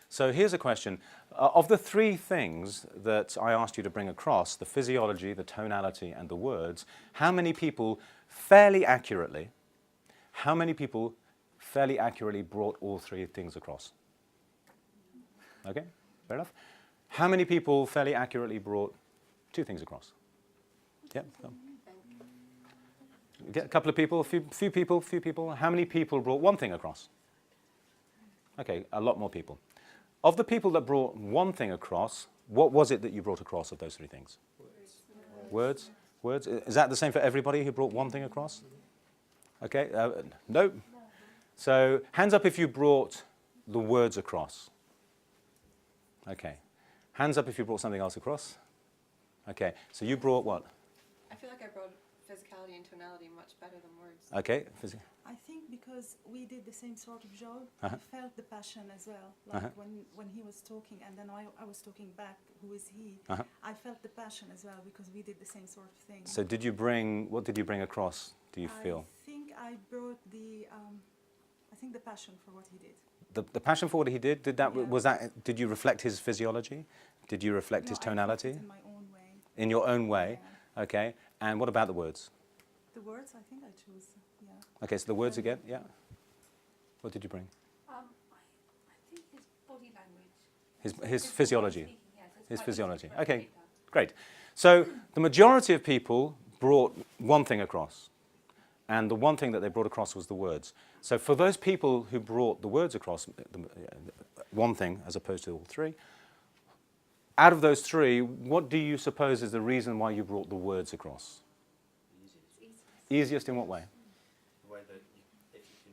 So here's a question. Of the three things that I asked you to bring across, the physiology, the tonality, and the words, how many people fairly accurately brought all three things across? Okay, fair enough. How many people fairly accurately brought two things across? Yeah. Get a couple of people, a few people. How many people brought one thing across? Okay, a lot more people. Of the people that brought one thing across, what was it that you brought across of those three things? Words. Words. Is that the same for everybody who brought one thing across? Okay, no. So hands up if you brought the words across. Okay. Hands up if you brought something else across. Okay, so you brought what? I feel like I brought physicality and tonality much better than words. Okay. I think because we did the same sort of job, I felt the passion as well. Like when he was talking and then I was talking back, who is he? I felt the passion as well because we did the same sort of thing. So what did you bring across, do you feel? I think I brought the passion for what he did. The passion for what he did, did you reflect his physiology? Did you reflect his tonality? I felt it in my own way. In your own way? Yeah. Okay. And what about the words? The words, I think I chose, yeah. Okay, so the words again, yeah. What did you bring? I think his body language. His physiology. Speaking, yes, His physiology. right Okay, later. great. So the majority of people brought one thing across. And the one thing that they brought across was the words. So for those people who brought the words across, one thing as opposed to all three, out of those three, what do you suppose is the reason why you brought the words across? Easiest in what way? The way that if you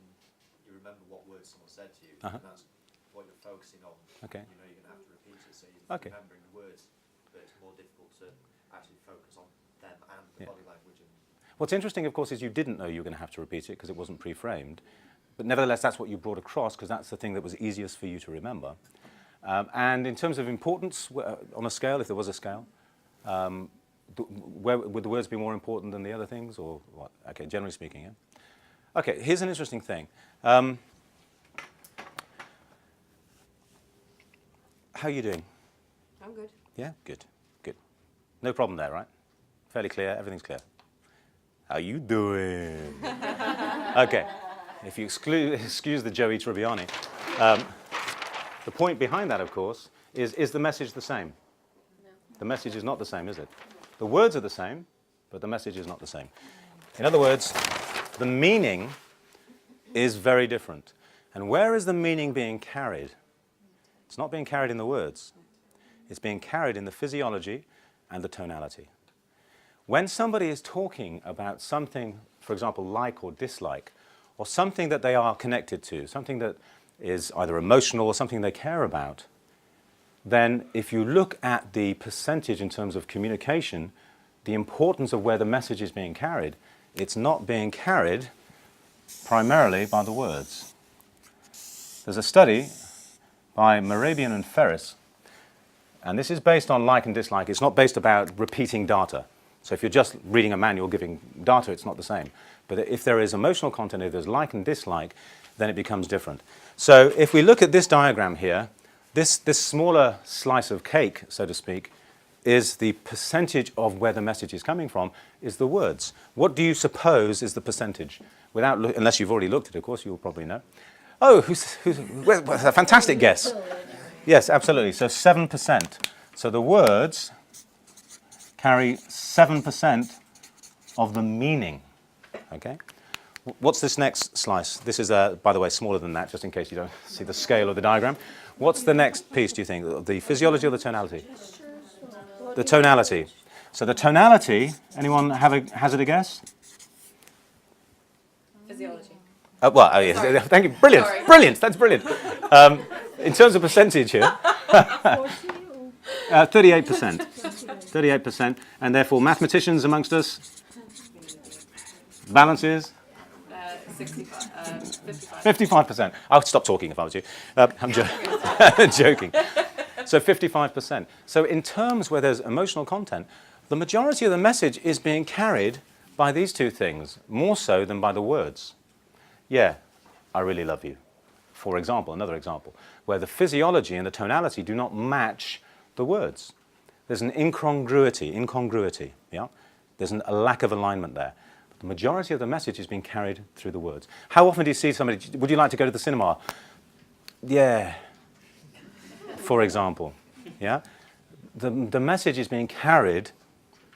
remember what words someone said to you, and that's what you're focusing on. Okay. You know you're going to have to repeat it, so you're remembering the words, but it's more difficult to actually focus on them and the body language. What's interesting, of course, is you didn't know you were going to have to repeat it because it wasn't pre-framed. But nevertheless, that's what you brought across because that's the thing that was easiest for you to remember. And in terms of importance, on a scale, if there was a scale, would the words be more important than the other things, or what? Okay, generally speaking, yeah. Okay, here's an interesting thing. How are you doing? I'm good. Yeah, good, good. No problem there, right? Fairly clear, everything's clear. How you doing? Okay, if you excuse the Joey Tribbiani, the point behind that, of course, is the message the same? No. The message is not the same, is it? The words are the same, but the message is not the same. In other words, the meaning is very different. And where is the meaning being carried? It's not being carried in the words. It's being carried in the physiology and the tonality. When somebody is talking about something, for example, like or dislike, or something that they are connected to, something that is either emotional or something they care about, then if you look at the percentage in terms of communication, the importance of where the message is being carried, it's not being carried primarily by the words. There's a study by Mehrabian and Ferris, and this is based on like and dislike. It's not based about repeating data. So if you're just reading a manual giving data, it's not the same. But if there is emotional content, if there's like and dislike, then it becomes different. So if we look at this diagram here, this smaller slice of cake, so to speak, is the percentage of where the message is coming from, is the words. What do you suppose is the percentage? Unless you've already looked at it, of course, you'll probably know. Oh, where's a fantastic guess. Yes, absolutely. So 7%. So the words carry 7% of the meaning. Okay? What's this next slice? This is, by the way, smaller than that, just in case you don't see the scale of the diagram. What's the next piece, do you think? The physiology or the tonality? The tonality. So the tonality, anyone hazard a guess? Physiology. Yes, thank you. Brilliant, Sorry. brilliant, that's brilliant. In terms of percentage here, 38%. 38%. And therefore, mathematicians amongst us, balance is? 55%. I would stop talking if I was you. I'm joking. So 55%. So in terms where there's emotional content, the majority of the message is being carried by these two things, more so than by the words. Yeah, I really love you. for example, another example, where the physiology and the tonality do not match the words. There's an incongruity, yeah? There's a lack of alignment there. But the majority of the message is being carried through the words. How often do you see somebody, would you like to go to the cinema? Yeah, for example, yeah? The message is being carried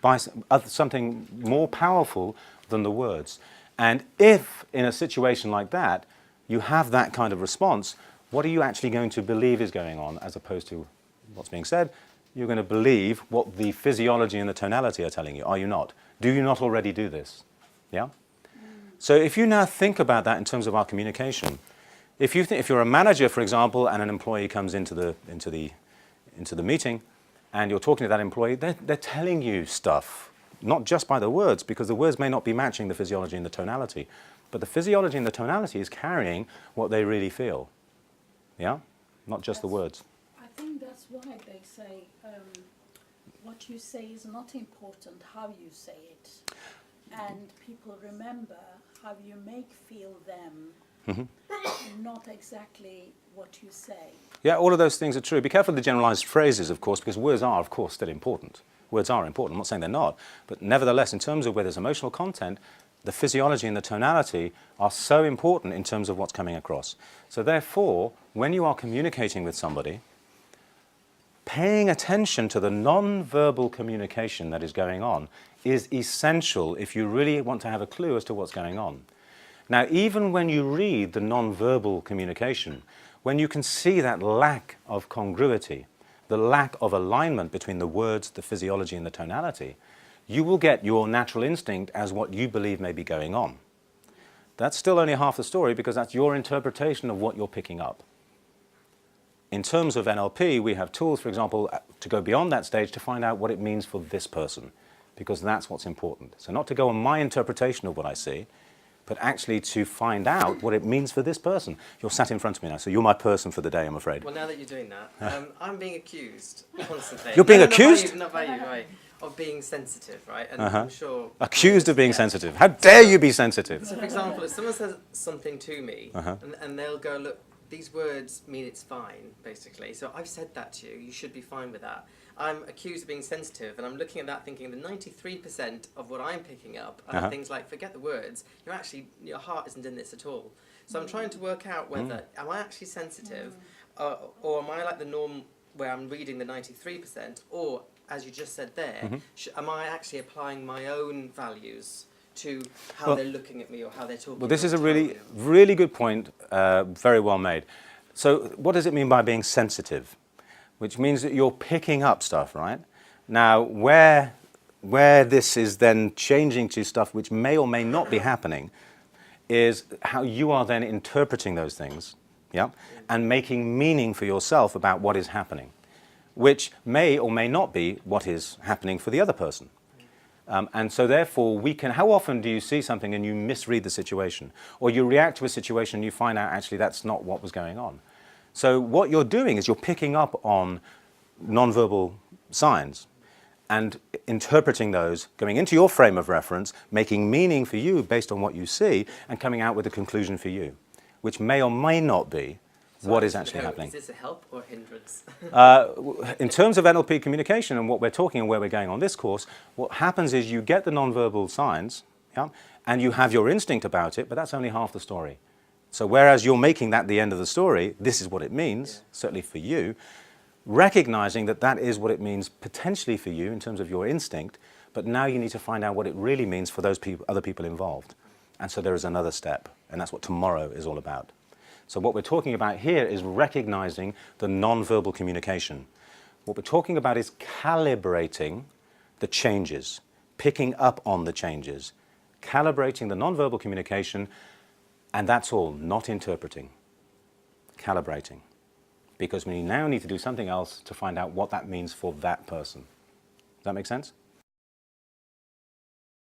by something more powerful than the words. And if, in a situation like that, you have that kind of response, what are you actually going to believe is going on as opposed to what's being said? You're going to believe what the physiology and the tonality are telling you, are you not? Do you not already do this? Yeah? So if you now think about that in terms of our communication, if you're a manager, for example, and an employee comes into the meeting, and you're talking to that employee, they're telling you stuff, not just by the words, because the words may not be matching the physiology and the tonality, but the physiology and the tonality is carrying what they really feel. Yeah? Not just the words. I think that's why they say what you say is not important, how you say it. And people remember how you make feel them, not exactly what you say. Yeah, all of those things are true. Be careful of the generalized phrases, of course, because words are, of course, still important. Words are important. I'm not saying they're not. But nevertheless, in terms of where there's emotional content, the physiology and the tonality are so important in terms of what's coming across. So therefore, when you are communicating with somebody, paying attention to the non-verbal communication that is going on is essential if you really want to have a clue as to what's going on. Now, even when you read the non-verbal communication, when you can see that lack of congruity, the lack of alignment between the words, the physiology, and the tonality, you will get your natural instinct as what you believe may be going on. That's still only half the story because that's your interpretation of what you're picking up. In terms of NLP, we have tools, for example, to go beyond that stage to find out what it means for this person, because that's what's important. So not to go on my interpretation of what I see, but actually to find out what it means for this person. You're sat in front of me now, so you're my person for the day, I'm afraid. Well, now that you're doing that, I'm being accused constantly. You're being accused? Not by you, right? Of being sensitive, right? And I'm sure... Accused of being sensitive. How dare you be sensitive? So, for example, if someone says something to me, and they'll go, look, these words mean it's fine, basically. So I've said that to you, you should be fine with that. I'm accused of being sensitive, and I'm looking at that thinking the 93% of what I'm picking up are things like, forget the words, your heart isn't in this at all. So I'm trying to work out whether, am I actually sensitive, or am I like the norm where I'm reading the 93%, or, as you just said there, am I actually applying my own values to how they're looking at me or how they're talking? Well, this is a really good point, very well made. So what does it mean by being sensitive? Which means that you're picking up stuff, right? Now, where this is then changing to stuff which may or may not be happening is how you are then interpreting those things, yeah, and making meaning for yourself about what is happening, which may or may not be what is happening for the other person. And so therefore, how often do you see something and you misread the situation? Or you react to a situation and you find out actually that's not what was going on? So what you're doing is you're picking up on nonverbal signs and interpreting those, going into your frame of reference, making meaning for you based on what you see, and coming out with a conclusion for you, which may or may not be what is actually happening. Is this a help or a hindrance? In terms of NLP communication and what we're talking and where we're going on this course, what happens is you get the nonverbal signs, yeah, and you have your instinct about it, but that's only half the story. So whereas you're making that the end of the story, this is what it means, certainly for you, recognizing that that is what it means potentially for you in terms of your instinct, but now you need to find out what it really means for those other people involved. And so there is another step, and that's what tomorrow is all about. So what we're talking about here is recognizing the nonverbal communication. What we're talking about is calibrating the changes, picking up on the changes, calibrating the nonverbal communication. And that's all, not interpreting, calibrating. Because we now need to do something else to find out what that means for that person. Does that make sense?